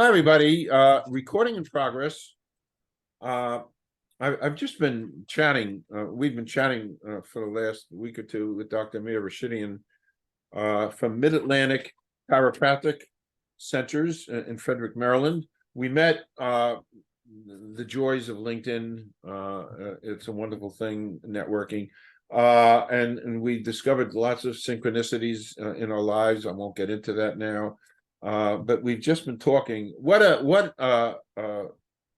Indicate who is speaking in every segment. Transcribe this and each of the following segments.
Speaker 1: Hi, everybody. Recording in progress. Uh, I've just been chatting. We've been chatting for the last week or two with Dr. Amir Rashidian from Mid-Atlantic Chiropractic Centers in Frederick, Maryland. We met the joys of LinkedIn. It's a wonderful thing, networking. And we discovered lots of synchronicities in our lives. I won't get into that now. But we've just been talking. What a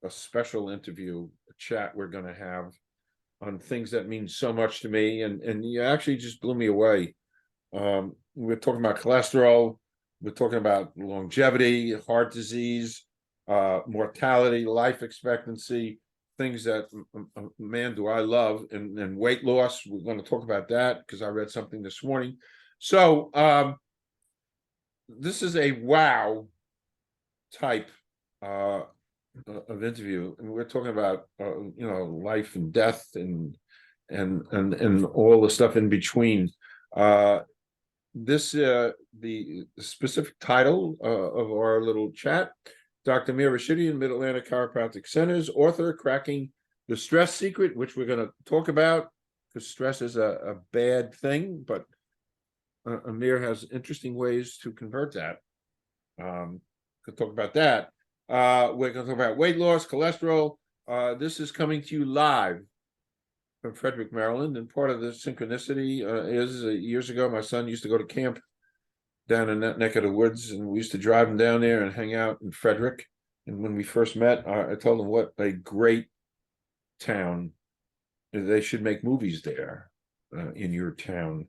Speaker 1: special interview, a chat we're going to have on things that mean so much to me, and you actually just blew me away. We're talking about cholesterol, we're talking about longevity, heart disease, mortality, life expectancy, things that, man, do I love, and weight loss. We're going to talk about that because I read something this morning. So this is a wow type of interview, and we're talking about life and death and all the stuff in between. This the specific title of our little chat: Dr. Amir Rashidian, Mid-Atlantic Chiropractic Center's author, cracking the stress secret, which we're going to talk about because stress is a bad thing, but Amir has interesting ways to convert that. Could talk about that. We're going to talk about weight loss, cholesterol. This is coming to you live from Frederick, Maryland, and part of the synchronicity is years ago my son used to go to camp down in that neck of the woods, and we used to drive him down there and hang out in Frederick. And when we first met, I told him what a great town. They should make movies there in your town.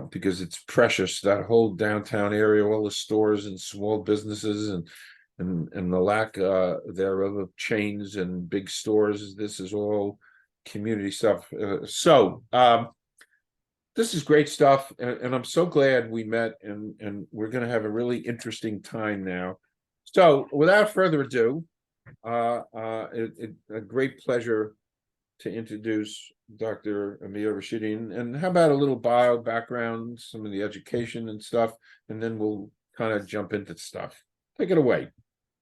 Speaker 1: Because it's precious, that whole downtown area, all the stores and small businesses and the lack thereof of chains and big stores. This is all community stuff. So this is great stuff, and I'm so glad we met, and we're going to have a really interesting time now. So without further ado, a great pleasure to introduce Dr. Amir Rashidian. And how about a little bio background, some of the education and stuff, and then we'll kind of jump into stuff. Take it away.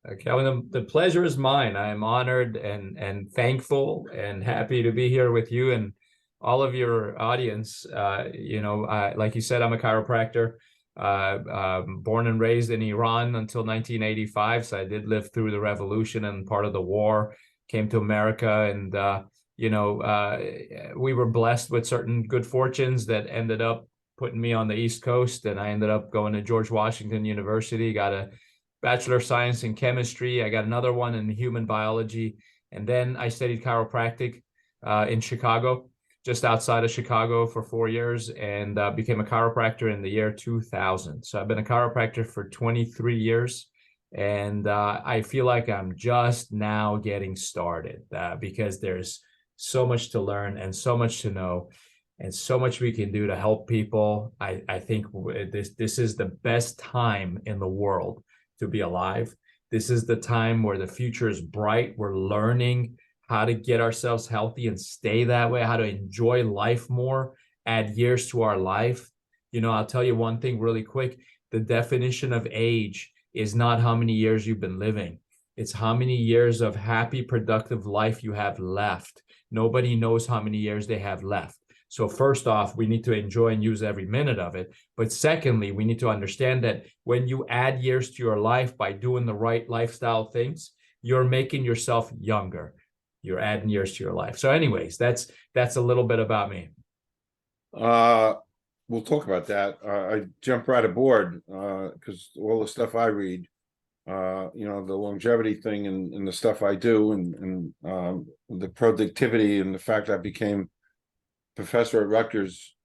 Speaker 2: Okay, well, the pleasure is mine. I am honored and thankful and happy to be here with you and all of your audience. Like you said, I'm a chiropractor, born and raised in Iran until 1985. So I did live through the revolution and part of the war, came to America, and we were blessed with certain good fortunes that ended up putting me on the East Coast, and I ended up going to George Washington University, got a Bachelor of Science in chemistry. I got another one in human biology, and then I studied chiropractic in Chicago, just outside of Chicago, for 4 years, and became a chiropractor in the year 2000. So I've been a chiropractor for 23 years. And I feel like I'm just now getting started because there's so much to learn and so much to know and so much we can do to help people. I think this is the best time in the world to be alive. This is the time where the future is bright. We're learning how to get ourselves healthy and stay that way, how to enjoy life more, add years to our life. I'll tell you one thing really quick. The definition of age is not how many years you've been living. It's how many years of happy, productive life you have left. Nobody knows how many years they have left. So first off, we need to enjoy and use every minute of it. But secondly, we need to understand that when you add years to your life by doing the right lifestyle things, you're making yourself younger. You're adding years to your life. So anyways, that's a little bit about me.
Speaker 1: We'll talk about that. I jump right aboard because all the stuff I read, the longevity thing and the stuff I do, and the productivity, and the fact I became professor at Rutgers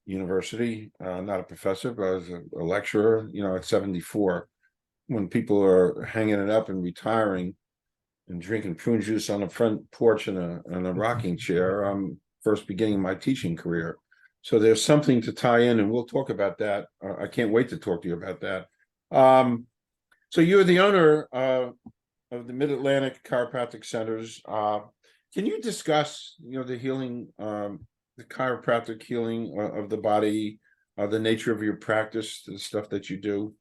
Speaker 1: University, not a professor, but I was a lecturer, at 74, when people are hanging it up and retiring and drinking prune juice on the front porch in a rocking chair. I'm first beginning my teaching career. So there's something to tie in, and we'll talk about that. I can't wait to talk to you about that. So you're the owner of the Mid-Atlantic Chiropractic Centers. Can you discuss, the healing, the chiropractic healing of the body, the nature of your practice, the stuff that you do?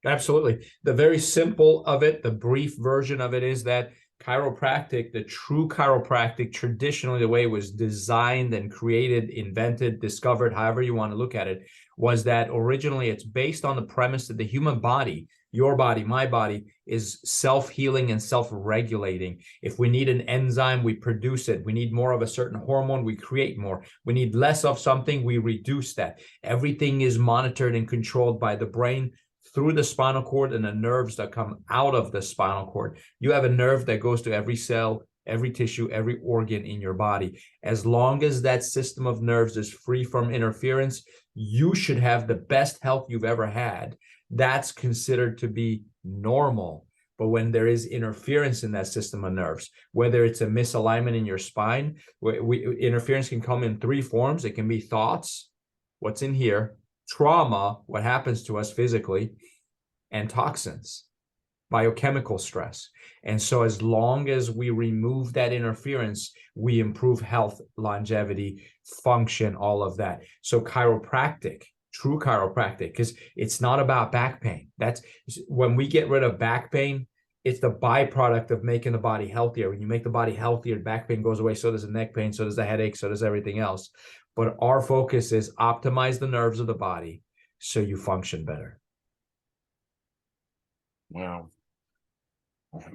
Speaker 2: Absolutely. The very simple of it, the brief version of it is that chiropractic, the true chiropractic, traditionally the way it was designed and created, invented, discovered, however you want to look at it, was that originally it's based on the premise that the human body, your body, my body, is self-healing and self-regulating. If we need an enzyme, we produce it. We need more of a certain hormone, we create more. We need less of something, we reduce that. Everything is monitored and controlled by the brain through the spinal cord and the nerves that come out of the spinal cord. You have a nerve that goes to every cell, every tissue, every organ in your body. As long as that system of nerves is free from interference, you should have the best health you've ever had. That's considered to be normal. But when there is interference in that system of nerves, whether it's a misalignment in your spine, interference can come in three forms. It can be thoughts, what's in here, trauma, what happens to us physically, and toxins, biochemical stress. And so as long as we remove that interference, we improve health, longevity, function, all of that. So chiropractic, true chiropractic, because it's not about back pain. That's when we get rid of back pain, it's the byproduct of making the body healthier. When you make the body healthier, back pain goes away. So does the neck pain. So does the headache. So does everything else. But our focus is optimize the nerves of the body so you function better.
Speaker 1: Wow.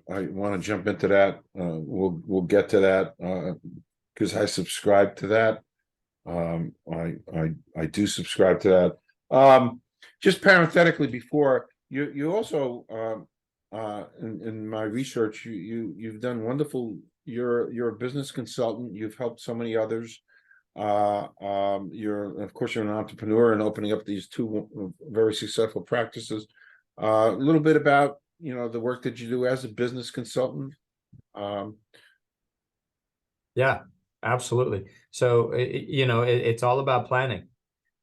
Speaker 1: I want to jump into that. We'll get to that because I subscribe to that. I do subscribe to that. Just parenthetically, before you also in my research, you've done wonderful. You're a business consultant. You've helped so many others. You're of course you're an entrepreneur and opening up these two very successful practices. A little bit about the work that you do as a business consultant.
Speaker 2: Yeah, absolutely. So it's all about planning.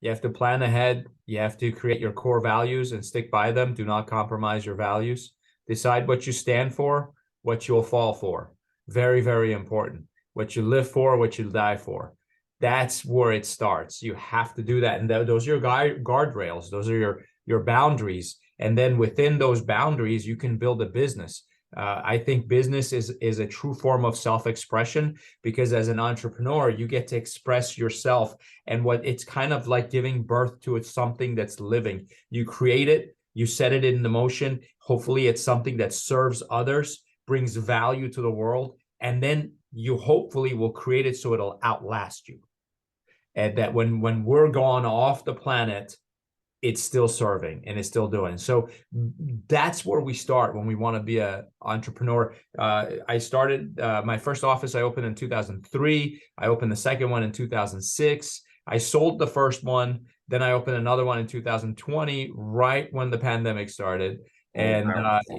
Speaker 2: You have to plan ahead. You have to create your core values and stick by them. Do not compromise your values. Decide what you stand for, what you'll fall for. Very, very important. What you live for, what you die for. That's where it starts. You have to do that. And those are your guardrails. Those are your boundaries. And then within those boundaries, you can build a business. I think business is a true form of self-expression, because as an entrepreneur, you get to express yourself, and it's kind of like giving birth to something that's living. You create it, you set it into motion. Hopefully it's something that serves others, brings value to the world, and then you hopefully will create it so it'll outlast you. And that when we're gone off the planet, it's still serving and it's still doing. So that's where we start when we want to be an entrepreneur. I started my first office I opened in 2003. I opened the second one in 2006. I sold the first one. Then I opened another one in 2020, right when the pandemic started. And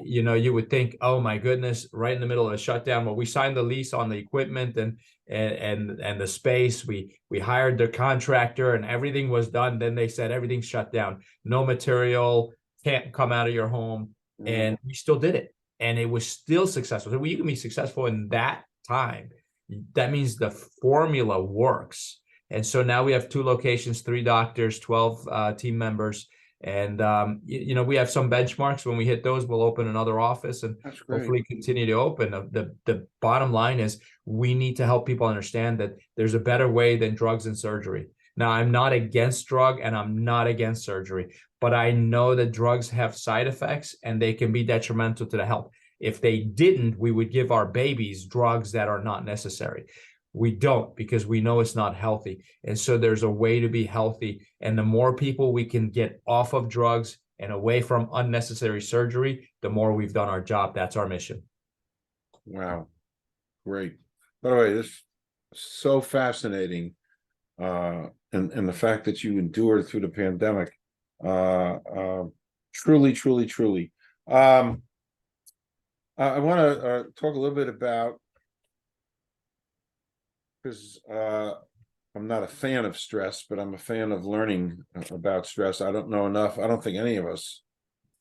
Speaker 2: you would think, oh my goodness, right in the middle of a shutdown. Well, we signed the lease on the equipment and the space. We hired the contractor and everything was done. Then they said everything's shut down. No material, can't come out of your home. And we still did it. And it was still successful. So you can be successful in that time. That means the formula works. And so now we have 2 locations, 3 doctors, 12 team members. And we have some benchmarks. When we hit those, we'll open another office and hopefully continue to open. The bottom line is we need to help people understand that there's a better way than drugs and surgery. Now, I'm not against drug and I'm not against surgery, but I know that drugs have side effects and they can be detrimental to the health. If they didn't, we would give our babies drugs that are not necessary. We don't, because we know it's not healthy. And so there's a way to be healthy. And the more people we can get off of drugs and away from unnecessary surgery, the more we've done our job. That's our mission.
Speaker 1: Wow. Great. By the way, this is so fascinating. And the fact that you endured through the pandemic. Truly, truly, truly. I want to talk a little bit about, because I'm not a fan of stress, but I'm a fan of learning about stress. I don't know enough. I don't think any of us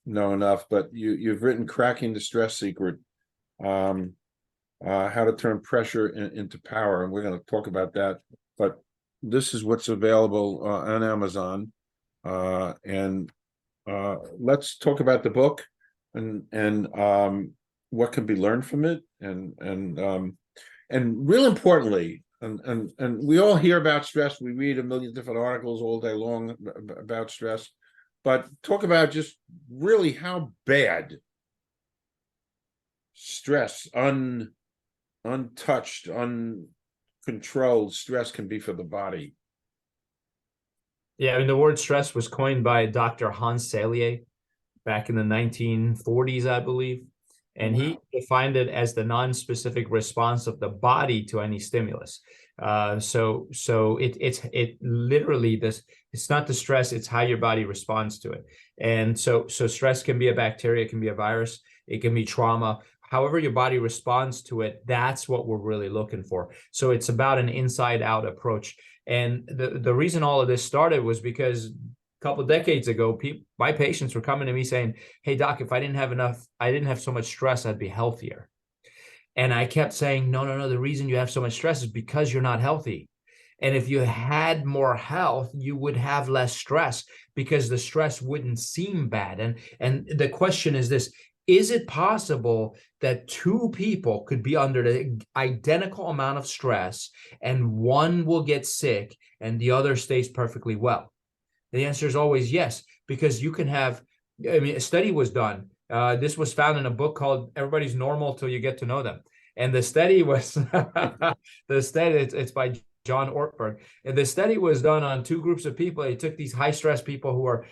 Speaker 1: know enough, but you've written Cracking the Stress Secret, how to turn pressure into power. And we're going to talk about that. But this is what's available on Amazon. And let's talk about the book and what can be learned from it, and real importantly, and we all hear about stress. We read a million different articles all day long about stress, but talk about just really how bad stress, untouched, uncontrolled stress can be for the body.
Speaker 2: Yeah, I mean, the word stress was coined by Dr. Hans Selye back in the 1940s, I believe. And he defined it as the non-specific response of the body to any stimulus. So it literally this. It's not the stress; it's how your body responds to it. And so stress can be a bacteria, it can be a virus, it can be trauma. However your body responds to it, that's what we're really looking for. So it's about an inside-out approach. And the reason all of this started was because couple of decades ago, my patients were coming to me saying, "Hey doc, if I didn't have so much stress, I'd be healthier." And I kept saying, no, the reason you have so much stress is because you're not healthy. And if you had more health, you would have less stress because the stress wouldn't seem bad. And the question is this: is it possible that two people could be under the identical amount of stress and one will get sick and the other stays perfectly well? The answer is always yes, because you can have, I mean, a study was done. This was found in a book called Everybody's Normal Till You Get to Know Them. And the study was, it's by John Ortberg. And the study was done on two groups of people. They took these high stress people who are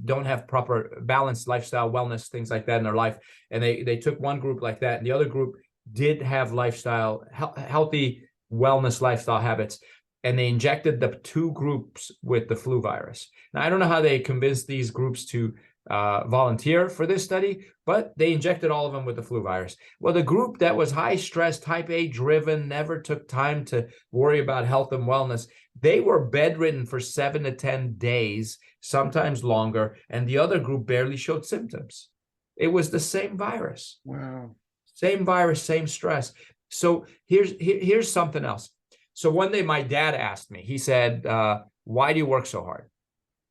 Speaker 2: don't have proper balanced lifestyle, wellness, things like that in their life. And they took one group like that. And the other group did have lifestyle, healthy wellness lifestyle habits. And they injected the two groups with the flu virus. Now, I don't know how they convinced these groups to volunteer for this study, but they injected all of them with the flu virus. Well, the group that was high stress, type A driven, never took time to worry about health and wellness, they were bedridden for 7 to 10 days, sometimes longer, and the other group barely showed symptoms. It was the same virus.
Speaker 1: Wow.
Speaker 2: Same virus, same stress. So here's something else. So one day my dad asked me, he said, why do you work so hard?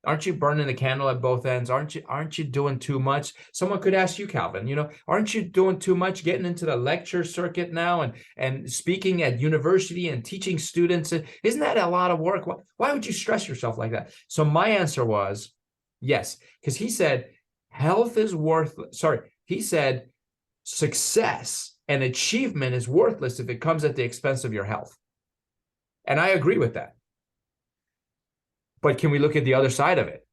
Speaker 2: Aren't you burning the candle at both ends? Aren't you doing too much? Someone could ask you, Calvin, aren't you doing too much getting into the lecture circuit now and speaking at university and teaching students? Isn't that a lot of work? Why would you stress yourself like that? So my answer was yes, because he said health is he said success and achievement is worthless if it comes at the expense of your health. And I agree with that. But can we look at the other side of it?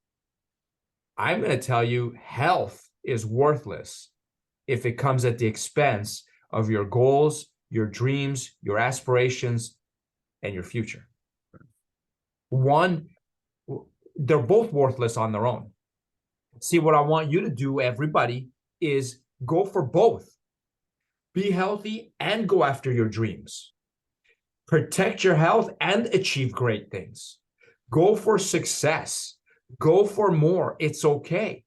Speaker 2: I'm going to tell you health is worthless if it comes at the expense of your goals, your dreams, your aspirations, and your future. They're both worthless on their own. See, what I want you to do, everybody, is go for both. Be healthy and go after your dreams. Protect your health and achieve great things. Go for success. Go for more. It's okay.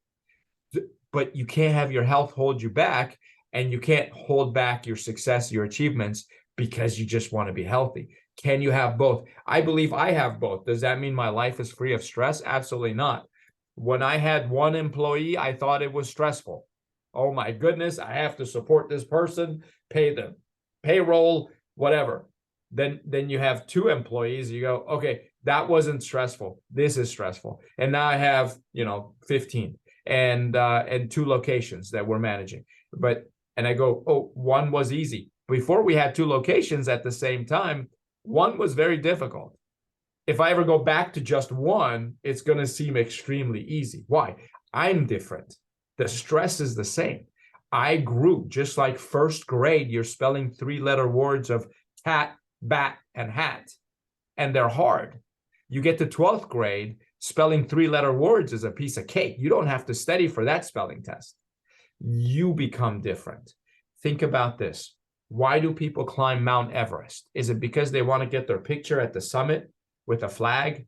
Speaker 2: But you can't have your health hold you back, and you can't hold back your success, your achievements, because you just want to be healthy. Can you have both? I believe I have both. Does that mean my life is free of stress? Absolutely not. When I had one employee, I thought it was stressful. Oh my goodness, I have to support this person, pay the payroll, whatever. Then you have two employees, you go, okay, that wasn't stressful. This is stressful. And now I have, 15 and two locations that we're managing. And I go, oh, one was easy. Before we had two locations at the same time, one was very difficult. If I ever go back to just one, it's going to seem extremely easy. Why? I'm different. The stress is the same. I grew just like first grade. You're spelling 3-letter words of cat, bat, and hat, and they're hard. You get to 12th grade, spelling 3-letter words is a piece of cake. You don't have to study for that spelling test. You become different. Think about this. Why do people climb Mount Everest? Is it because they want to get their picture at the summit with a flag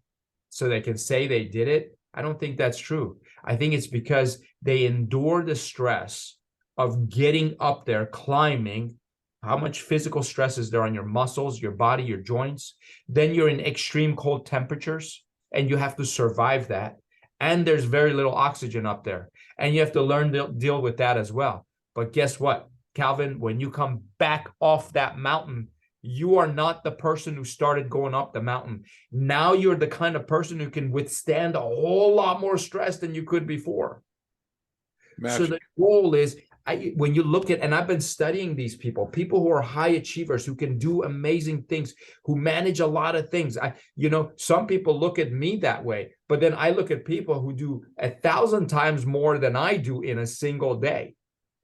Speaker 2: so they can say they did it? I don't think that's true. I think it's because they endure the stress of getting up there, climbing. How much physical stress is there on your muscles, your body, your joints? Then you're in extreme cold temperatures and you have to survive that. and there's very little oxygen up there. And you have to learn to deal with that as well. But guess what, Calvin, when you come back off that mountain, you are not the person who started going up the mountain. Now you're the kind of person who can withstand a whole lot more stress than you could before.
Speaker 1: Magic.
Speaker 2: So the goal is, when you look at, and I've been studying these people who are high achievers, who can do amazing things, who manage a lot of things. Some people look at me that way, but then I look at people who do 1,000 times more than I do in a single day.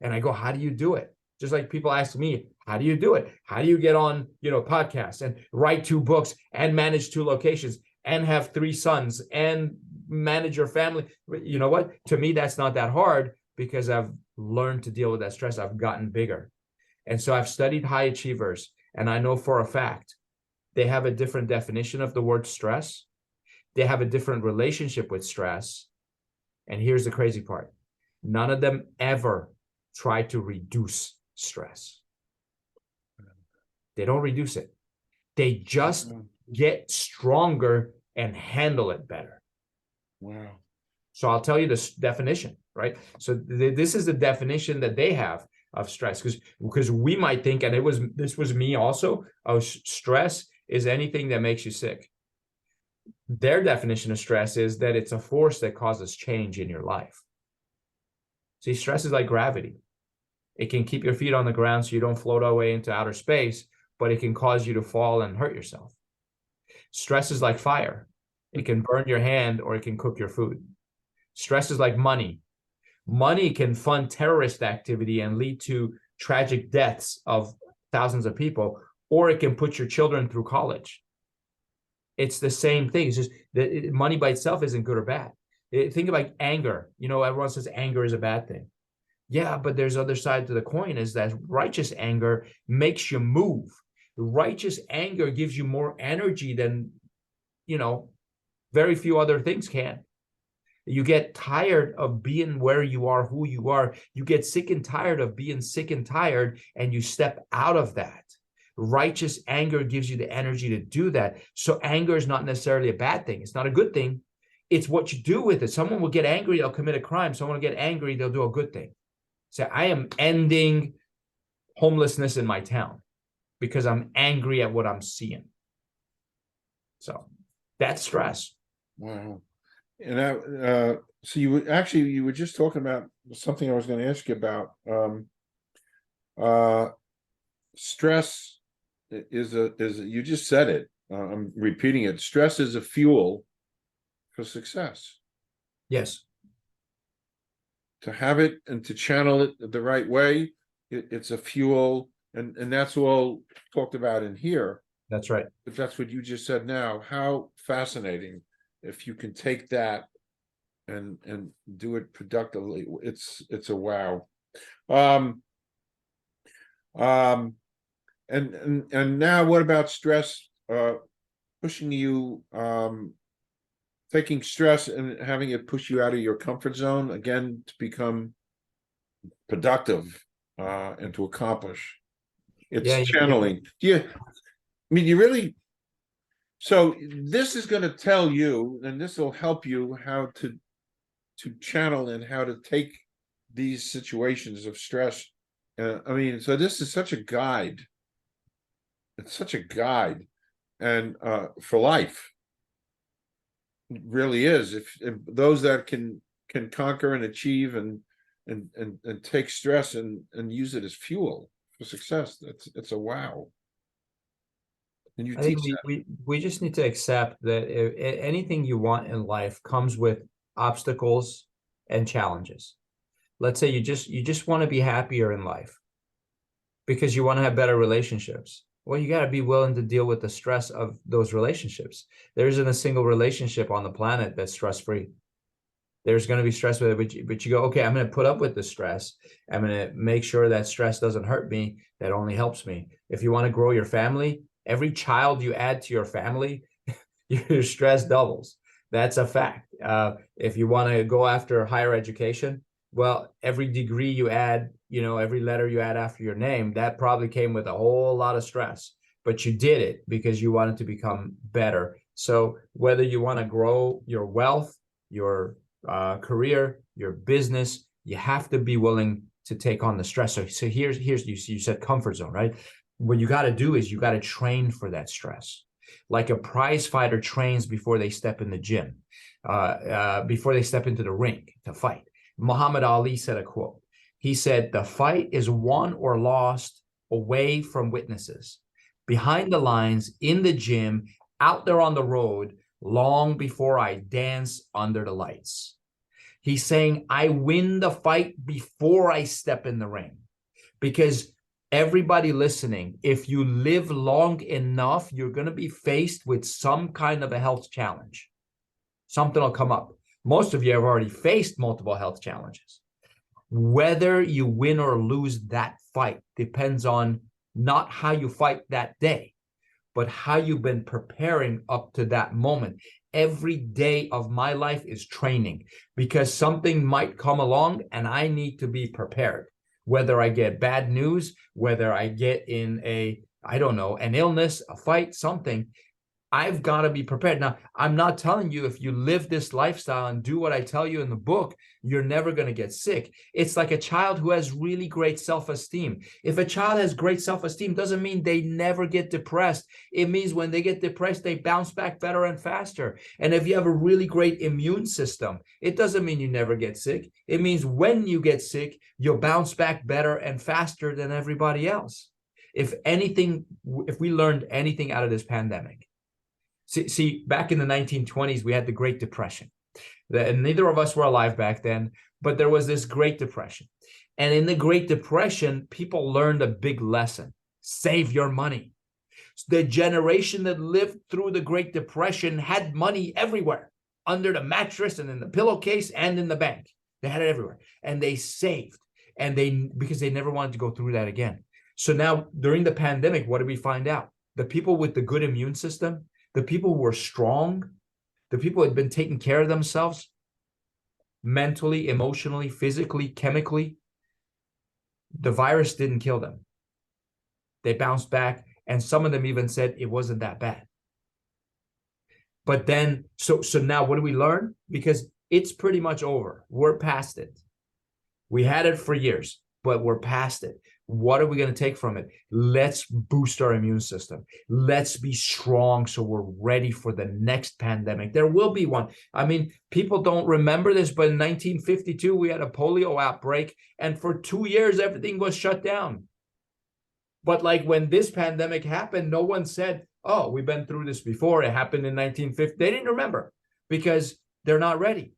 Speaker 2: And I go, how do you do it? Just like people ask me, how do you do it? How do you get on, podcasts and write 2 books and manage 2 locations and have 3 sons and manage your family? You know what? To me, that's not that hard, because I've learned to deal with that stress. I've gotten bigger. And so I've studied high achievers, and I know for a fact they have a different definition of the word stress. They have a different relationship with stress. And here's the crazy part. None of them ever try to reduce stress. They don't reduce it. They just get stronger and handle it better.
Speaker 1: Wow.
Speaker 2: So I'll tell you this definition, right? So this is the definition that they have of stress, because we might think, and this was me also, stress is anything that makes you sick. Their definition of stress is that it's a force that causes change in your life. See, stress is like gravity. It can keep your feet on the ground so you don't float away into outer space, but it can cause you to fall and hurt yourself. Stress is like fire. It can burn your hand, or it can cook your food. Stress is like money. Money can fund terrorist activity and lead to tragic deaths of thousands of people, or it can put your children through college. It's the same thing. It's just that money by itself isn't good or bad. Think about anger. Everyone says anger is a bad thing. Yeah, but there's other side to the coin, is that righteous anger makes you move. Righteous anger gives you more energy than, very few other things can. You get tired of being where you are, who you are. You get sick and tired of being sick and tired, and you step out of that. Righteous anger gives you the energy to do that. So anger is not necessarily a bad thing. It's not a good thing. It's what you do with it. Someone will get angry, they'll commit a crime. Someone will get angry, they'll do a good thing. Say, I am ending homelessness in my town because I'm angry at what I'm seeing. So that's stress.
Speaker 1: Wow. And so you were just talking about something I was going to ask you about. Stress is you just said it. I'm repeating it. Stress is a fuel for success.
Speaker 2: Yes.
Speaker 1: To have it and to channel it the right way, it's a fuel, and that's all talked about in here.
Speaker 2: That's right.
Speaker 1: But that's what you just said now. How fascinating if you can take that and do it productively. It's a wow. And now what about stress pushing you, taking stress and having it push you out of your comfort zone again to become productive and to accomplish? It's channeling. You really, so this is going to tell you, and this will help you how to channel and how to take these situations of stress. So this is such a guide. It's such a guide, and for life. It really is. If those that can conquer and achieve and take stress and use it as fuel for success, it's a wow. And you teach that.
Speaker 2: We just need to accept that anything you want in life comes with obstacles and challenges. Let's say you just want to be happier in life because you want to have better relationships. Well, you got to be willing to deal with the stress of those relationships. There isn't a single relationship on the planet that's stress-free. There's going to be stress with it, but you go, okay, I'm going to put up with the stress. I'm going to make sure that stress doesn't hurt me. That only helps me. If you want to grow your family, every child you add to your family, your stress doubles. That's a fact. If you want to go after higher education, well, every degree you add, every letter you add after your name, that probably came with a whole lot of stress, but you did it because you wanted to become better. So whether you want to grow your wealth, your career, your business, you have to be willing to take on the stress. So here's you said comfort zone, right? What you got to do is you got to train for that stress, like a prize fighter trains before they step in the gym, before they step into the ring to fight. Muhammad Ali said a quote. He said, "The fight is won or lost away from witnesses, behind the lines, in the gym, out there on the road, long before I dance under the lights." He's saying, I win the fight before I step in the ring. Because everybody listening, if you live long enough, you're going to be faced with some kind of a health challenge. Something will come up. Most of you have already faced multiple health challenges. Whether you win or lose that fight depends on not how you fight that day, but how you've been preparing up to that moment. Every day of my life is training, because something might come along and I need to be prepared. Whether I get bad news, whether I get in I don't know, an illness, a fight, something, I've got to be prepared. Now, I'm not telling you if you live this lifestyle and do what I tell you in the book, you're never going to get sick. It's like a child who has really great self-esteem. If a child has great self-esteem, doesn't mean they never get depressed. It means when they get depressed, they bounce back better and faster. And if you have a really great immune system, it doesn't mean you never get sick. It means when you get sick, you'll bounce back better and faster than everybody else. If we learned anything out of this pandemic, See, back in the 1920s, we had the Great Depression. And neither of us were alive back then, but there was this Great Depression. And in the Great Depression, people learned a big lesson: save your money. The generation that lived through the Great Depression had money everywhere, under the mattress and in the pillowcase and in the bank. They had it everywhere. And they saved, because they never wanted to go through that again. So now, during the pandemic, what did we find out? The people with the good immune system, the people who were strong, the people who had been taking care of themselves mentally, emotionally, physically, chemically, the virus didn't kill them. They bounced back, and some of them even said it wasn't that bad. But then, so now what do we learn? Because it's pretty much over. We're past it. We had it for years, but we're past it. What are we going to take from it? Let's boost our immune system. Let's be strong so we're ready for the next pandemic. There will be one. I mean, people don't remember this, but in 1952, we had a polio outbreak, and for 2 years, everything was shut down. But like when this pandemic happened, no one said, oh, we've been through this before. It happened in 1950. They didn't remember because they're not ready.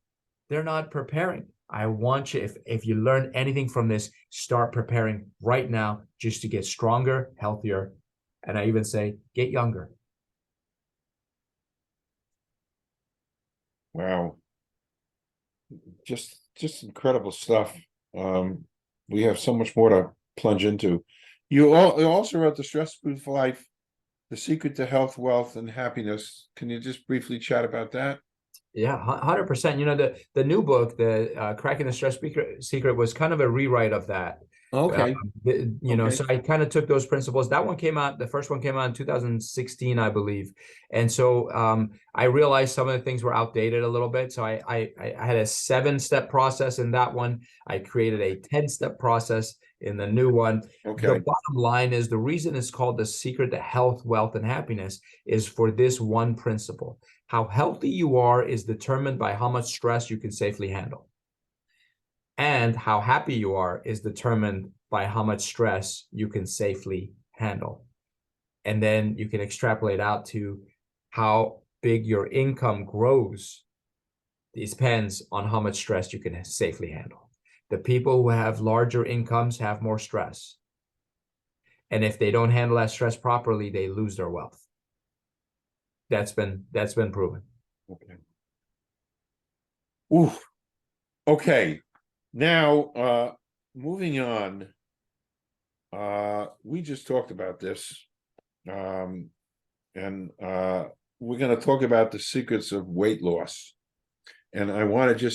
Speaker 2: They're not preparing. I want you, if you learn anything from this, start preparing right now just to get stronger, healthier, and I even say get younger.
Speaker 1: Wow. Just incredible stuff. We have so much more to plunge into. You also wrote The Stress-Proof Life, The Secret to Health, Wealth, and Happiness. Can you just briefly chat about that? Yeah,
Speaker 2: 100%. You know, the new book, the Cracking the Stress Secret, was kind of a rewrite of that.
Speaker 1: Okay.
Speaker 2: So I kind of took those principles. That one came out, the first one came out in 2016, I believe. And so I realized some of the things were outdated a little bit. So I had a 7-step process in that one. I created a 10-step process in the new one.
Speaker 1: Okay.
Speaker 2: The bottom line is, the reason it's called The Secret to Health, Wealth, and Happiness is for this one principle. How healthy you are is determined by how much stress you can safely handle. And how happy you are is determined by how much stress you can safely handle. And then you can extrapolate out to how big your income grows. It depends on how much stress you can safely handle. The people who have larger incomes have more stress. And if they don't handle that stress properly, they lose their wealth. That's been proven.
Speaker 1: Okay. Ooh. Okay. Now, moving on. We just talked about this. And we're going to talk about the secrets of weight loss. And I want to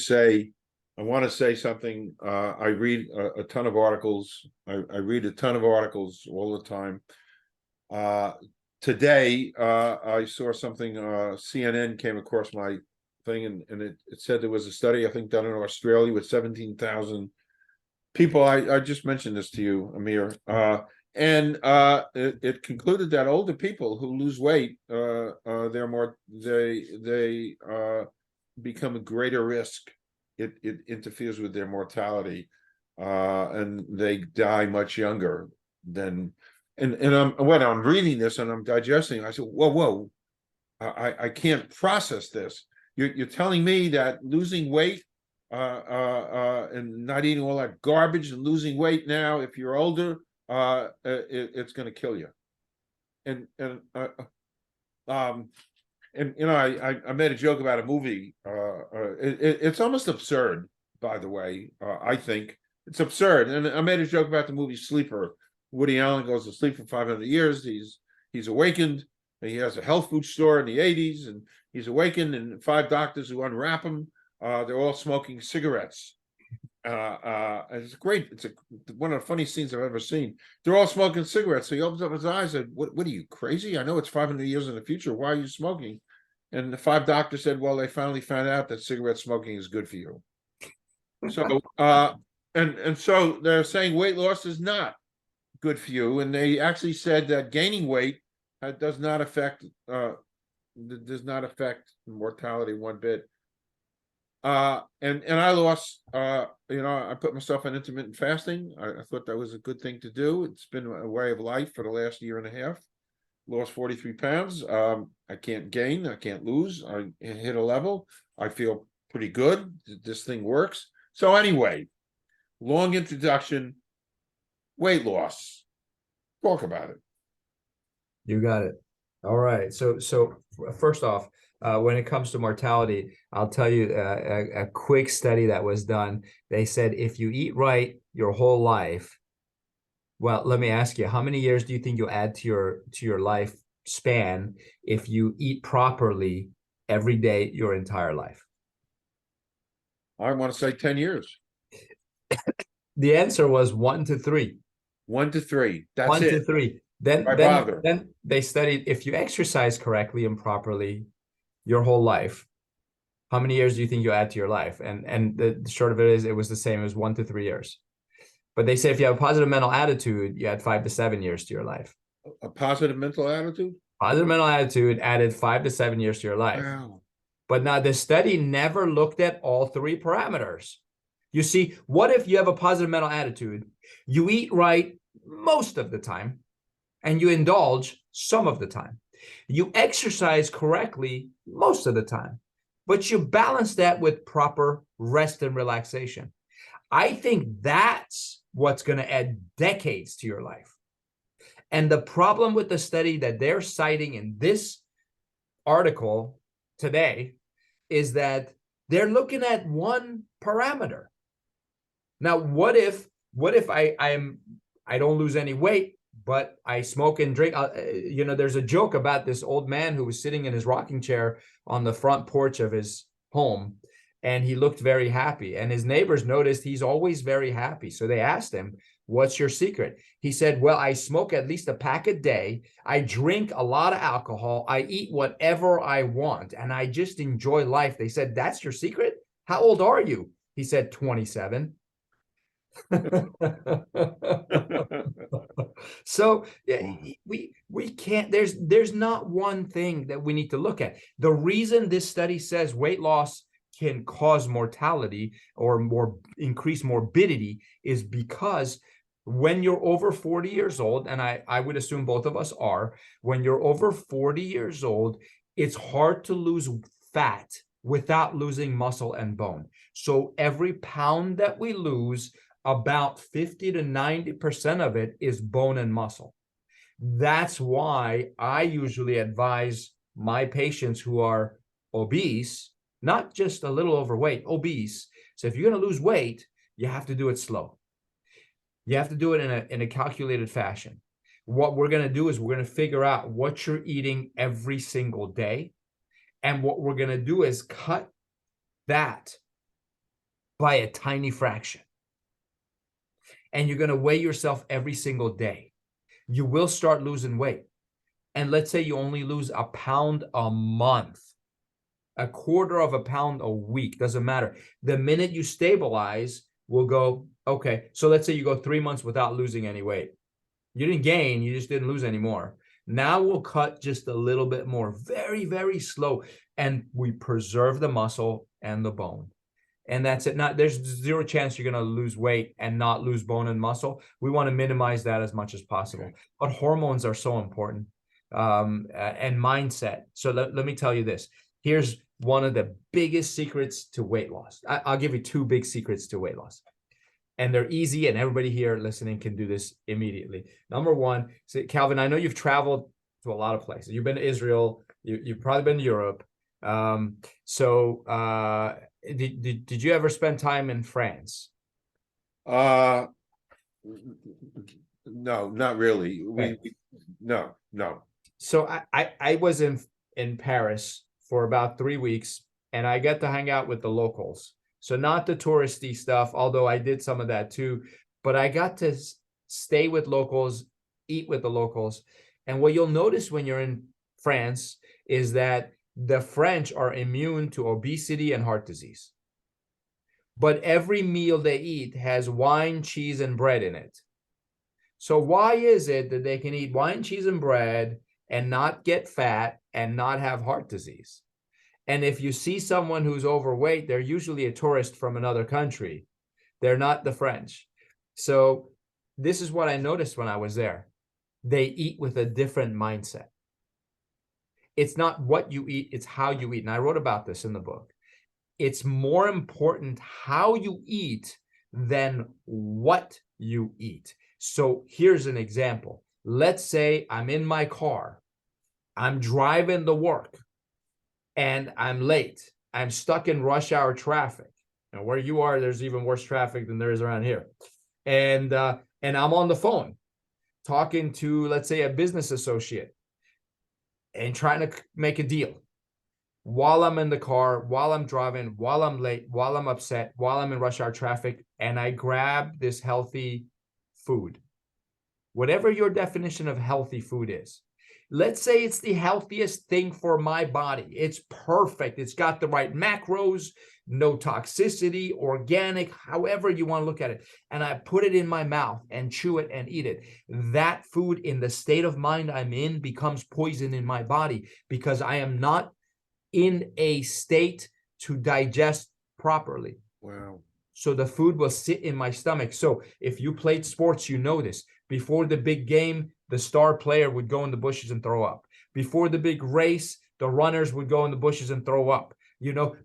Speaker 1: say something. I read a ton of articles. I read a ton of articles all the time. Today, I saw something, CNN came across my thing, and it said there was a study, I think, done in Australia with 17,000 people. I just mentioned this to you, Amir. And it concluded that older people who lose weight, they're more they become a greater risk. It interferes with their mortality, and they die much younger than. And when I'm reading this and I'm digesting, I said, whoa, I can't process this. You're telling me that losing weight and not eating all that garbage and losing weight now, if you're older, it's going to kill you. And you know, I made a joke about a movie. It's almost absurd, by the way. I think it's absurd, and I made a joke about the movie Sleeper. Woody Allen goes to sleep for 500 years. He's awakened. And he has a health food store in the 80s, and he's awakened, and 5 doctors who unwrap him. They're all smoking cigarettes. It's great. It's one of the funniest scenes I've ever seen. They're all smoking cigarettes. So he opens up his eyes and, what are you, crazy? I know it's 500 years in the future. Why are you smoking? And the 5 doctors said, well, they finally found out that cigarette smoking is good for you. So, and so they're saying weight loss is not good for you. And they actually said that gaining weight does not affect mortality one bit. And I lost, you know, I put myself on intermittent fasting. I thought that was a good thing to do. It's been a way of life for the last year and a half. Lost 43 pounds. I can't gain, I can't lose. I hit a level. I feel pretty good. This thing works. So anyway, long introduction, weight loss. Talk about it.
Speaker 2: You got it. All right. So first off, when it comes to mortality, I'll tell you a quick study that was done. They said if you eat right your whole life, well, let me ask you, how many years do you think you'll add to your life span if you eat properly every day your entire life?
Speaker 1: I want to say 10 years.
Speaker 2: The answer was 1 to 3.
Speaker 1: 1 to 3. That's
Speaker 2: 1
Speaker 1: it.
Speaker 2: to 3. Then they studied if you exercise correctly and properly your whole life, how many years do you think you add to your life? And the short of it is, it was the same as 1 to 3 years. But they say if you have a positive mental attitude, you add 5 to 7 years to your life.
Speaker 1: A positive mental attitude?
Speaker 2: Positive mental attitude added 5 to 7 years to your life.
Speaker 1: Wow.
Speaker 2: But now the study never looked at all 3 parameters. You see, what if you have a positive mental attitude, you eat right most of the time, and you indulge some of the time. You exercise correctly most of the time, but you balance that with proper rest and relaxation. I think that's what's going to add decades to your life. And the problem with the study that they're citing in this article today is that they're looking at one parameter. Now, what if I don't lose any weight, but I smoke and drink? You know, there's a joke about this old man who was sitting in his rocking chair on the front porch of his home, and he looked very happy. And his neighbors noticed he's always very happy. So they asked him, what's your secret? He said, well, I smoke at least a pack a day. I drink a lot of alcohol. I eat whatever I want, and I just enjoy life. They said, that's your secret? How old are you? He said, 27. So we can't, there's not one thing that we need to look at. The reason this study says weight loss can cause mortality or increase morbidity is because when you're over 40 years old, and I would assume both of us are, when you're over 40 years old, it's hard to lose fat without losing muscle and bone. So every pound that we lose, about 50 to 90% of it is bone and muscle. That's why I usually advise my patients who are obese, not just a little overweight, obese. So if you're going to lose weight, you have to do it slow. You have to do it in a calculated fashion. What we're going to do is we're going to figure out what you're eating every single day. And what we're going to do is cut that by a tiny fraction. And you're going to weigh yourself every single day. You will start losing weight. And let's say you only lose a pound a month. A quarter of a pound a week, doesn't matter. The minute you stabilize, we'll go, okay, so let's say you go 3 months without losing any weight. You didn't gain, you just didn't lose any more. Now we'll cut just a little bit more, very, very slow, and we preserve the muscle and the bone. And that's it. Not, there's zero chance you're going to lose weight and not lose bone and muscle. We want to minimize that as much as possible.
Speaker 1: Okay.
Speaker 2: But hormones are so important, and mindset. So let me tell you this. Here's one of the biggest secrets to weight loss. I'll give you two big secrets to weight loss. And they're easy, and everybody here listening can do this immediately. Number one, so Calvin, I know you've traveled to a lot of places. You've been to Israel. You've probably been to Europe. Did you ever spend time in France?
Speaker 1: No, not really.
Speaker 2: Okay.
Speaker 1: No.
Speaker 2: So I was in Paris for about 3 weeks, and I got to hang out with the locals. So not the touristy stuff, although I did some of that too, but I got to stay with locals, eat with the locals. And what you'll notice when you're in France is that the French are immune to obesity and heart disease. But every meal they eat has wine, cheese, and bread in it. So why is it that they can eat wine, cheese, and bread and not get fat and not have heart disease? And if you see someone who's overweight, they're usually a tourist from another country. They're not the French. So this is what I noticed when I was there. They eat with a different mindset. It's not what you eat, it's how you eat. And I wrote about this in the book. It's more important how you eat than what you eat. So here's an example. Let's say I'm in my car. I'm driving to work. And I'm late. I'm stuck in rush hour traffic. And where you are, there's even worse traffic than there is around here. And I'm on the phone talking to, let's say, a business associate and trying to make a deal. While I'm in the car, while I'm driving, while I'm late, while I'm upset, while I'm in rush hour traffic, and I grab this healthy food. Whatever your definition of healthy food is. Let's say it's the healthiest thing for my body. It's perfect. It's got the right macros, no toxicity, organic, however you want to look at it. And I put it in my mouth and chew it and eat it. That food in the state of mind I'm in becomes poison in my body because I am not in a state to digest properly.
Speaker 1: Wow.
Speaker 2: So the food will sit in my stomach. So if you played sports, you know this. Before the big game, the star player would go in the bushes and throw up. Before the big race, the runners would go in the bushes and throw up,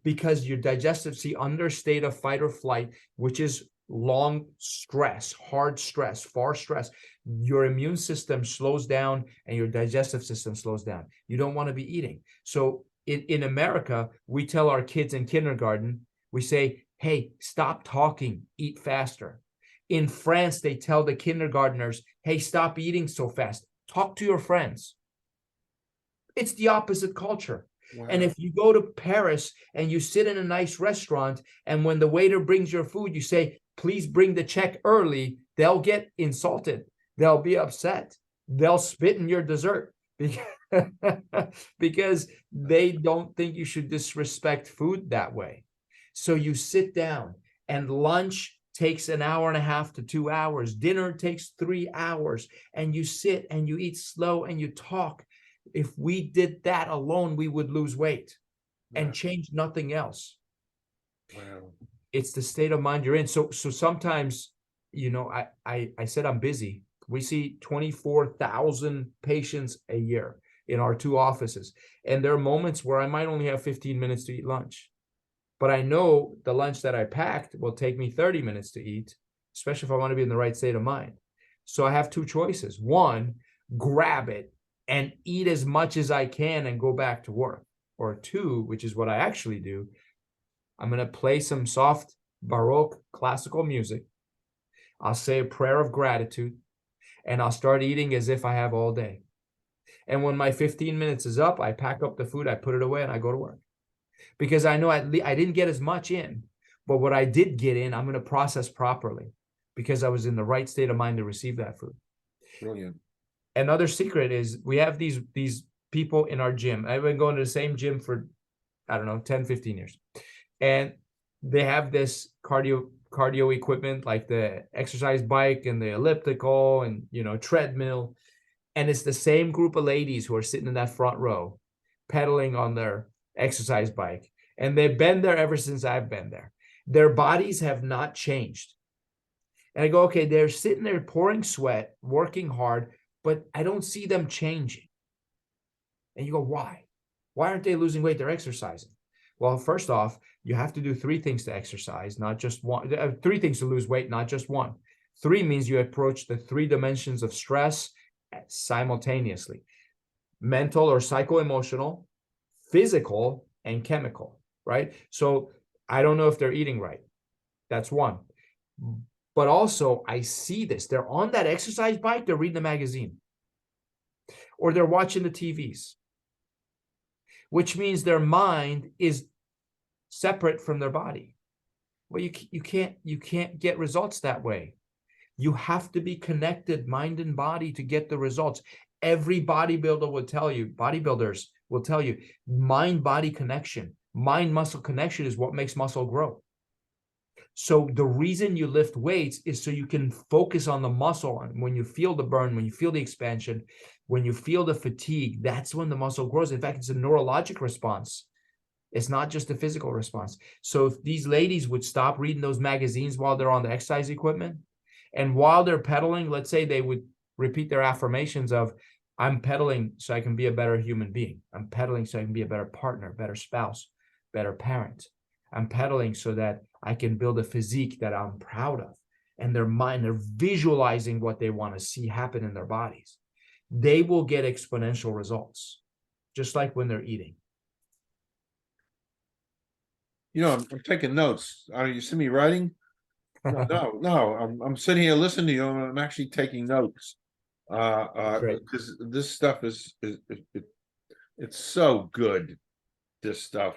Speaker 2: because your digestive, under state of fight or flight, which is long stress, hard stress, far stress, your immune system slows down and your digestive system slows down. You don't want to be eating. So in America, we tell our kids in kindergarten, we say, hey, stop talking, eat faster. In France, they tell the kindergartners, hey, stop eating so fast. Talk to your friends. It's the opposite culture.
Speaker 1: Wow.
Speaker 2: And if you go to Paris and you sit in a nice restaurant, and when the waiter brings your food, you say, please bring the check early, they'll get insulted. They'll be upset. They'll spit in your dessert because they don't think you should disrespect food that way. So you sit down, and lunch takes an hour and a half to 2 hours. Dinner takes 3 hours, and you sit and you eat slow and you talk. If we did that alone, we would lose weight and change nothing else.
Speaker 1: Wow.
Speaker 2: It's the state of mind you're in. So sometimes, I said I'm busy. We see 24,000 patients a year in our 2 offices. And there are moments where I might only have 15 minutes to eat lunch. But I know the lunch that I packed will take me 30 minutes to eat, especially if I want to be in the right state of mind. So I have 2 choices. One, grab it and eat as much as I can and go back to work. Or 2, which is what I actually do, I'm going to play some soft Baroque classical music. I'll say a prayer of gratitude, and I'll start eating as if I have all day. And when my 15 minutes is up, I pack up the food, I put it away, and I go to work. Because I know I didn't get as much in, but what I did get in, I'm going to process properly because I was in the right state of mind to receive that food.
Speaker 1: Brilliant.
Speaker 2: Another secret is we have these people in our gym. I've been going to the same gym for I don't know, 10, 15 years. And they have this cardio equipment like the exercise bike and the elliptical and, you know, treadmill. And it's the same group of ladies who are sitting in that front row pedaling on their exercise bike. And they've been there ever since I've been there. Their bodies have not changed. And I go, okay, they're sitting there pouring sweat, working hard, but I don't see them changing. And you go, why? Why aren't they losing weight? They're exercising. Well, first off, you have to do 3 things to exercise, not just one. 3 things to lose weight, not just one. 3 means you approach the 3 dimensions of stress simultaneously: mental or psycho-emotional, physical, and chemical, right? So I don't know if they're eating right. That's one. But also, I see this. They're on that exercise bike, they're reading a magazine, or they're watching the TVs, which means their mind is separate from their body. Well, you can't get results that way. You have to be connected, mind and body, to get the results. Every bodybuilders will tell you, mind-body connection, mind-muscle connection is what makes muscle grow. So the reason you lift weights is so you can focus on the muscle. And when you feel the burn, when you feel the expansion, when you feel the fatigue, that's when the muscle grows. In fact, it's a neurologic response. It's not just a physical response. So if these ladies would stop reading those magazines while they're on the exercise equipment, and while they're pedaling, let's say they would repeat their affirmations of, I'm pedaling so I can be a better human being. I'm pedaling so I can be a better partner, better spouse, better parent. I'm pedaling so that I can build a physique that I'm proud of. And their mind, they're visualizing what they want to see happen in their bodies. They will get exponential results, just like when they're eating.
Speaker 1: You know, I'm taking notes. You see me writing? No. I'm sitting here listening to you, and I'm actually taking notes.
Speaker 2: Great.
Speaker 1: Because this stuff it's so good. This stuff.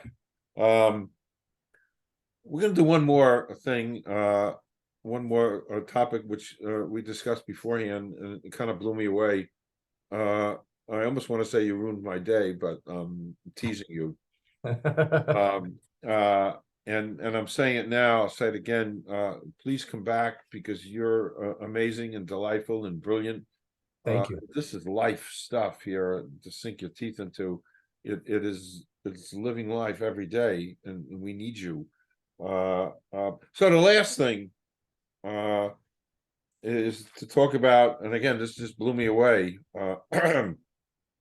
Speaker 1: We're gonna do one more thing, one more topic which we discussed beforehand, and it kind of blew me away. I almost want to say you ruined my day, but I'm teasing you. And I'm saying it now, I'll say it again. Please come back, because you're amazing and delightful and brilliant.
Speaker 2: Thank you.
Speaker 1: This is life stuff here to sink your teeth into. It's living life every day, and we need you. So the last thing is to talk about, and again, this just blew me away. And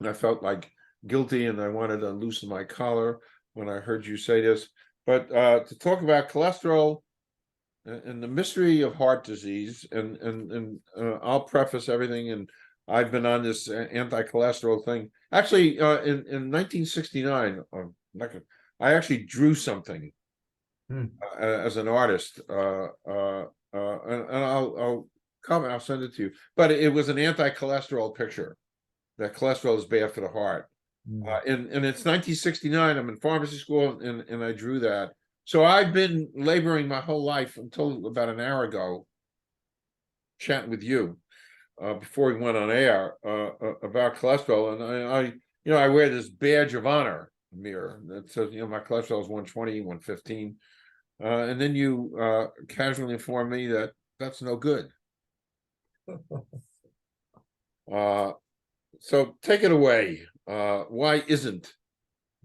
Speaker 1: I felt like guilty, and I wanted to loosen my collar when I heard you say this. But to talk about cholesterol and the mystery of heart disease, and I'll preface everything, and I've been on this anti-cholesterol thing. Actually, in 1969, I actually drew something as an artist, and I'll comment. I'll send it to you. But it was an anti-cholesterol picture. That cholesterol is bad for the heart. And it's 1969. I'm in pharmacy school, and I drew that. So I've been laboring my whole life until about an hour ago, chatting with you before we went on air about cholesterol. And I wear this badge of honor, Amir, that says, my cholesterol is 120, 115. And then you casually inform me that that's no good. So take it away. Why isn't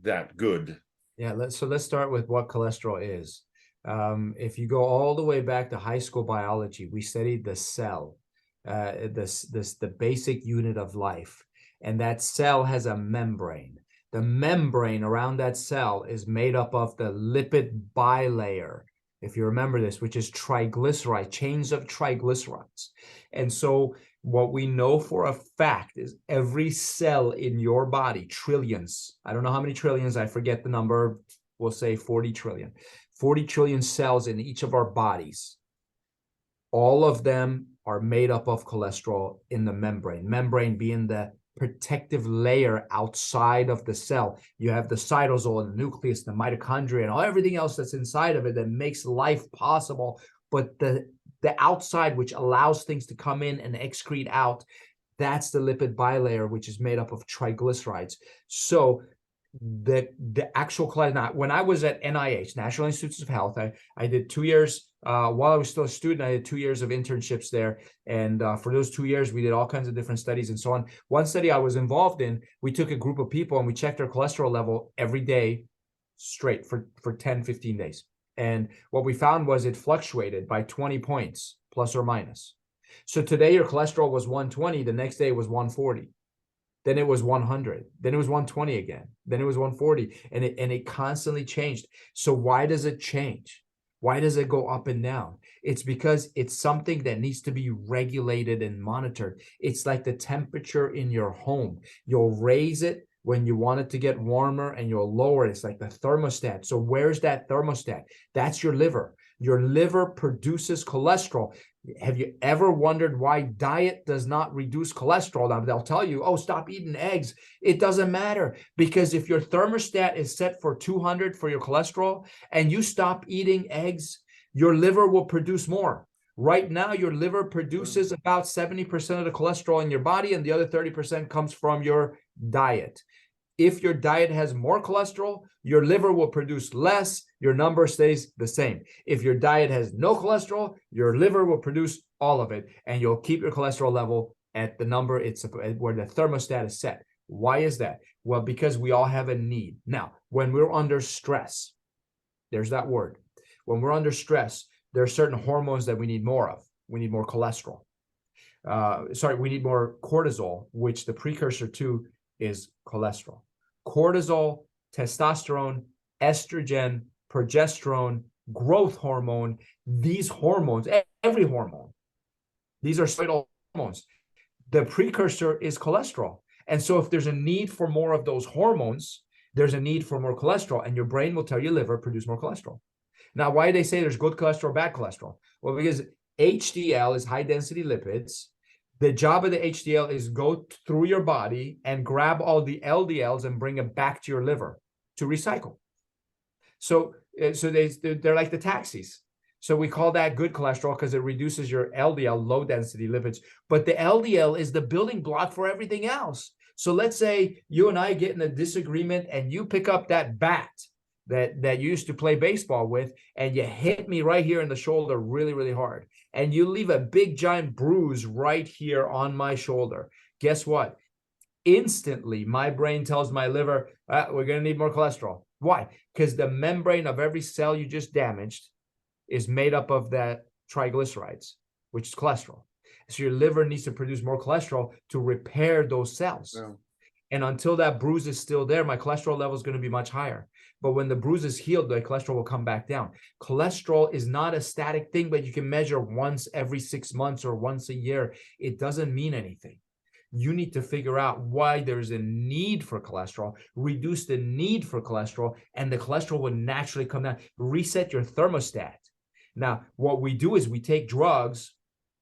Speaker 1: that good?
Speaker 2: Yeah, let's start with what cholesterol is. If you go all the way back to high school biology, we studied the cell, the basic unit of life, and that cell has a membrane. The membrane around that cell is made up of the lipid bilayer, if you remember this, which is triglyceride, chains of triglycerides. And so what we know for a fact is every cell in your body, trillions, I don't know how many trillions, I forget the number, we'll say 40 trillion, 40 trillion cells in each of our bodies. All of them are made up of cholesterol in the membrane being the protective layer outside of the cell. You have the cytosol and the nucleus, the mitochondria, and everything else that's inside of it that makes life possible. But the outside, which allows things to come in and excrete out, that's the lipid bilayer, which is made up of triglycerides. So the actual class. Now, when I was at NIH, National Institutes of Health, I did 2 years while I was still a student. I did 2 years of internships there, and for those 2 years, we did all kinds of different studies and so on. One study I was involved in, we took a group of people and we checked their cholesterol level every day straight for 10, 15 days. And what we found was it fluctuated by 20 points, plus or minus. So today your cholesterol was 120, the next day it was 140. Then it was 100, then it was 120 again, then it was 140, and it constantly changed. So why does it change? Why does it go up and down? It's because it's something that needs to be regulated and monitored. It's like the temperature in your home. You'll raise it when you want it to get warmer, and you'll lower it. It's like the thermostat. So where's that thermostat? That's your liver. Your liver produces cholesterol. Have you ever wondered why diet does not reduce cholesterol? Now, they'll tell you, oh, stop eating eggs. It doesn't matter, because if your thermostat is set for 200 for your cholesterol and you stop eating eggs, your liver will produce more. Right now, your liver produces about 70% of the cholesterol in your body, and the other 30% comes from your diet. If your diet has more cholesterol, your liver will produce less, your number stays the same. If your diet has no cholesterol, your liver will produce all of it, and you'll keep your cholesterol level at the number where the thermostat is set. Why is that? Well, because we all have a need. Now, when we're under stress, there's that word. When we're under stress, there are certain hormones that we need more of. We need more cholesterol. We need more cortisol, which the precursor to is cholesterol. Cortisol, testosterone, estrogen, progesterone, growth hormone, these hormones, every hormone, these are steroidal hormones. The precursor is cholesterol. And so if there's a need for more of those hormones, there's a need for more cholesterol, and your brain will tell your liver, produce more cholesterol. Now, why do they say there's good cholesterol, bad cholesterol? Well, because HDL is high density lipids. The job of the HDL is go through your body and grab all the LDLs and bring them back to your liver to recycle. So they're like the taxis. So we call that good cholesterol because it reduces your LDL, low density lipids. But the LDL is the building block for everything else. So let's say you and I get in a disagreement and you pick up that bat that you used to play baseball with, and you hit me right here in the shoulder really, really hard. And you leave a big giant bruise right here on my shoulder. Guess what? Instantly, my brain tells my liver, we're going to need more cholesterol. Why? Because the membrane of every cell you just damaged is made up of that triglycerides, which is cholesterol. So your liver needs to produce more cholesterol to repair those cells. Wow. And until that bruise is still there, my cholesterol level is going to be much higher. But when the bruise is healed, the cholesterol will come back down. Cholesterol is not a static thing, but you can measure once every 6 months or once a year. It doesn't mean anything. You need to figure out why there's a need for cholesterol, reduce the need for cholesterol, and the cholesterol will naturally come down. Reset your thermostat. Now, what we do is we take drugs.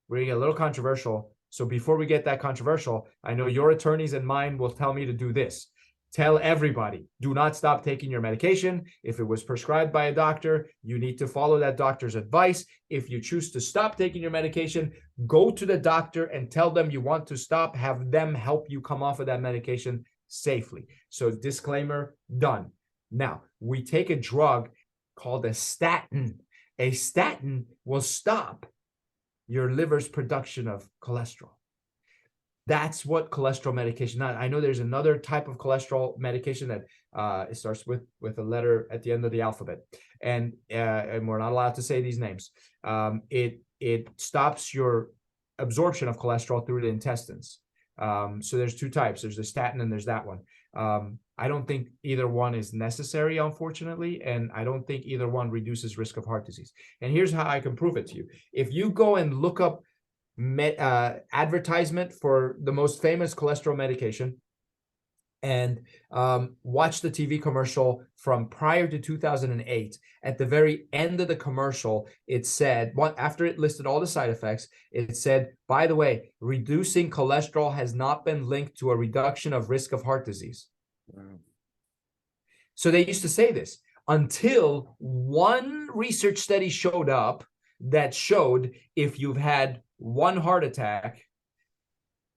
Speaker 2: We're going to get a little controversial. So before we get that controversial, I know your attorneys and mine will tell me to do this. Tell everybody, do not stop taking your medication. If it was prescribed by a doctor, you need to follow that doctor's advice. If you choose to stop taking your medication, go to the doctor and tell them you want to stop. Have them help you come off of that medication safely. So disclaimer, done. Now, we take a drug called a statin. A statin will stop your liver's production of cholesterol. That's what cholesterol medication. Now, I know there's another type of cholesterol medication that it starts with a letter at the end of the alphabet, and we're not allowed to say these names. It stops your absorption of cholesterol through the intestines. So there's two types. There's the statin and there's that one. I don't think either one is necessary, unfortunately, and I don't think either one reduces risk of heart disease. And here's how I can prove it to you. If you go and look up advertisement for the most famous cholesterol medication and watch the TV commercial from prior to 2008, at the very end of the commercial, it said, after it listed all the side effects, it said, by the way, reducing cholesterol has not been linked to a reduction of risk of heart disease. Wow. So they used to say this until one research study showed up that showed if you've had one heart attack,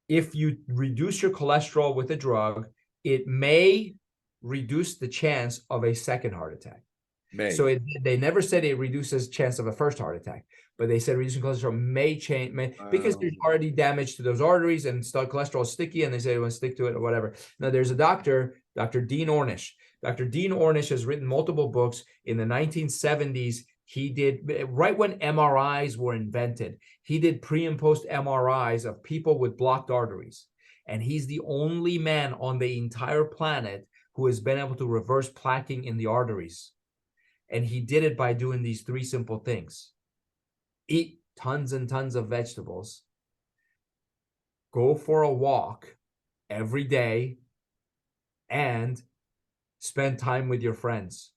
Speaker 2: if you reduce your cholesterol with a drug, it may reduce the chance of a second heart attack.
Speaker 1: May.
Speaker 2: So they never said it reduces chance of a first heart attack, but they said reducing cholesterol may change, because there's already damage to those arteries and cholesterol is sticky, and they say they want to stick to it or whatever. Now there's a doctor, Dr. Dean Ornish. Dr. Dean Ornish has written multiple books. In the 1970s, he did, right when MRIs were invented, he did pre and post MRIs of people with blocked arteries. And he's the only man on the entire planet who has been able to reverse plaquing in the arteries. And he did it by doing these three simple things: eat tons and tons of vegetables, go for a walk every day, and spend time with your friends.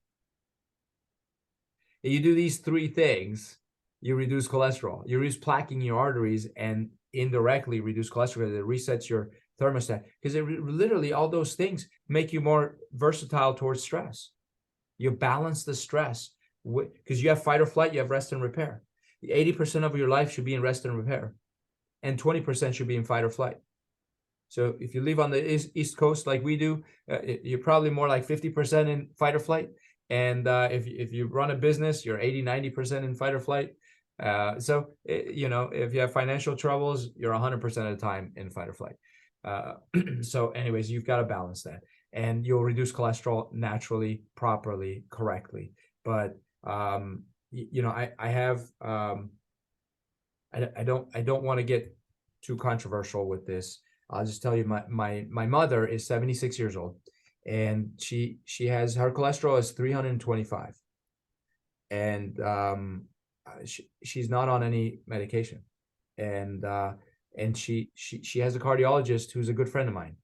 Speaker 2: If you do these three things, you reduce cholesterol, you reduce plaque in your arteries, and indirectly reduce cholesterol. It resets your thermostat, because literally all those things make you more versatile towards stress. You balance the stress, because you have fight or flight, you have rest and repair. 80% of your life should be in rest and repair, and 20% should be in fight or flight. So if you live on the East Coast like we do, you're probably more like 50% in fight or flight. And if you run a business, you're 80-90% in fight or flight. So if you have financial troubles, you're 100% of the time in fight or flight. So anyways, you've got to balance that, and you'll reduce cholesterol naturally, properly, correctly. But I don't want to get too controversial with this. I'll just tell you, my mother is 76 years old, and she has, her cholesterol is 325, and she's not on any medication, and she has a cardiologist who's a good friend of mine.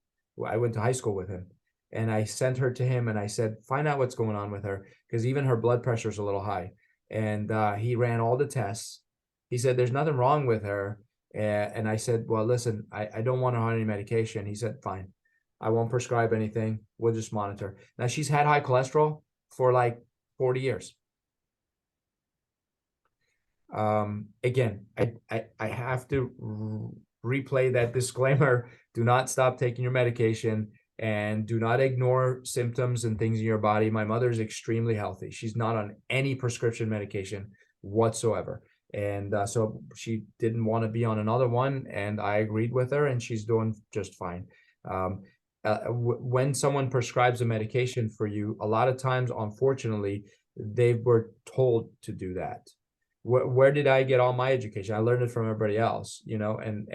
Speaker 2: I went to high school with him, and I sent her to him, and I said, find out what's going on with her, because even her blood pressure is a little high. And he ran all the tests. He said, there's nothing wrong with her. And I said, well, listen, I don't want her on any medication. He said, fine, I won't prescribe anything. We'll just monitor. Now, she's had high cholesterol for like 40 years. Again, I have to replay that disclaimer. Do not stop taking your medication, and do not ignore symptoms and things in your body. My mother is extremely healthy. She's not on any prescription medication whatsoever. And so she didn't want to be on another one, and I agreed with her, and she's doing just fine. When someone prescribes a medication for you, a lot of times, unfortunately, they were told to do that. Where did I get all my education? I learned it from everybody else, and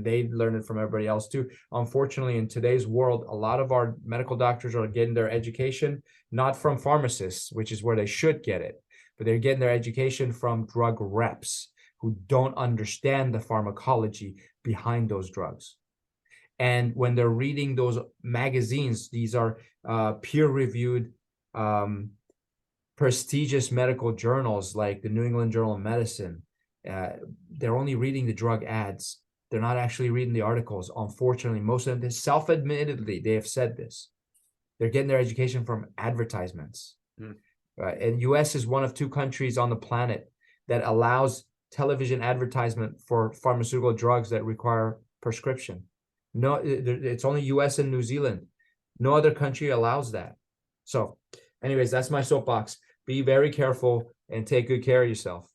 Speaker 2: they learned it from everybody else too. Unfortunately, in today's world, a lot of our medical doctors are getting their education not from pharmacists, which is where they should get it, but they're getting their education from drug reps who don't understand the pharmacology behind those drugs. And when they're reading those magazines, these are peer-reviewed, prestigious medical journals like the New England Journal of Medicine. They're only reading the drug ads. They're not actually reading the articles. Unfortunately, most of them, self-admittedly, they have said this. They're getting their education from advertisements. And U.S. is one of 2 countries on the planet that allows television advertisement for pharmaceutical drugs that require prescription. No, it's only U.S. and New Zealand. No other country allows that. So anyways, that's my soapbox. Be very careful and take good care of yourself.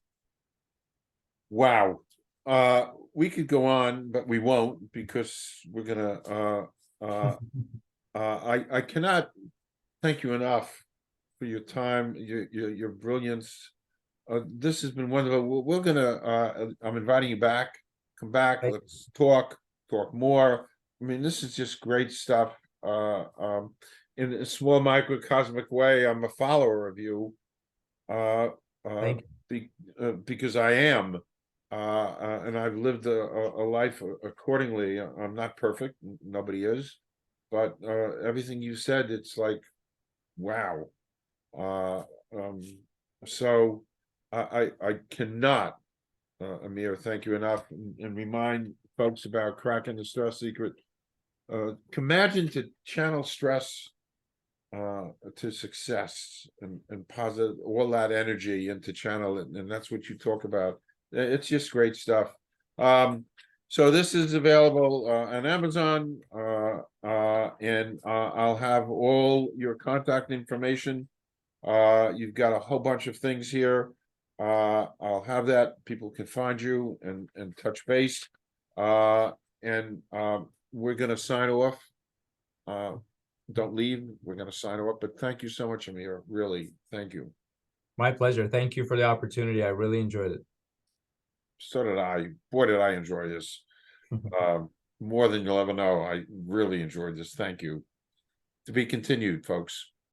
Speaker 1: Wow. We could go on, but we won't, because we're gonna I cannot thank you enough for your time, your brilliance. This has been wonderful. We're gonna I'm inviting you back. Come back. Let's talk more. I mean, this is just great stuff. In a small microcosmic way, I'm a follower of you. Because I am, and I've lived a life accordingly. I'm not perfect. Nobody is, but everything you said, it's like, wow. So I cannot, Amir, thank you enough, and remind folks about cracking the stress secret. Imagine to channel stress to success and positive, all that energy into channel it, and that's what you talk about. It's just great stuff. So this is available on Amazon, And I'll have all your contact information. You've got a whole bunch of things here. I'll have that. People can find you and touch base. And we're gonna sign off. Don't leave. We're gonna sign off. But thank you so much, Amir. Really, thank you.
Speaker 2: My pleasure. Thank you for the opportunity. I really enjoyed it.
Speaker 1: So did I. Boy, did I enjoy this. More than you'll ever know. I really enjoyed this. Thank you. To be continued, folks.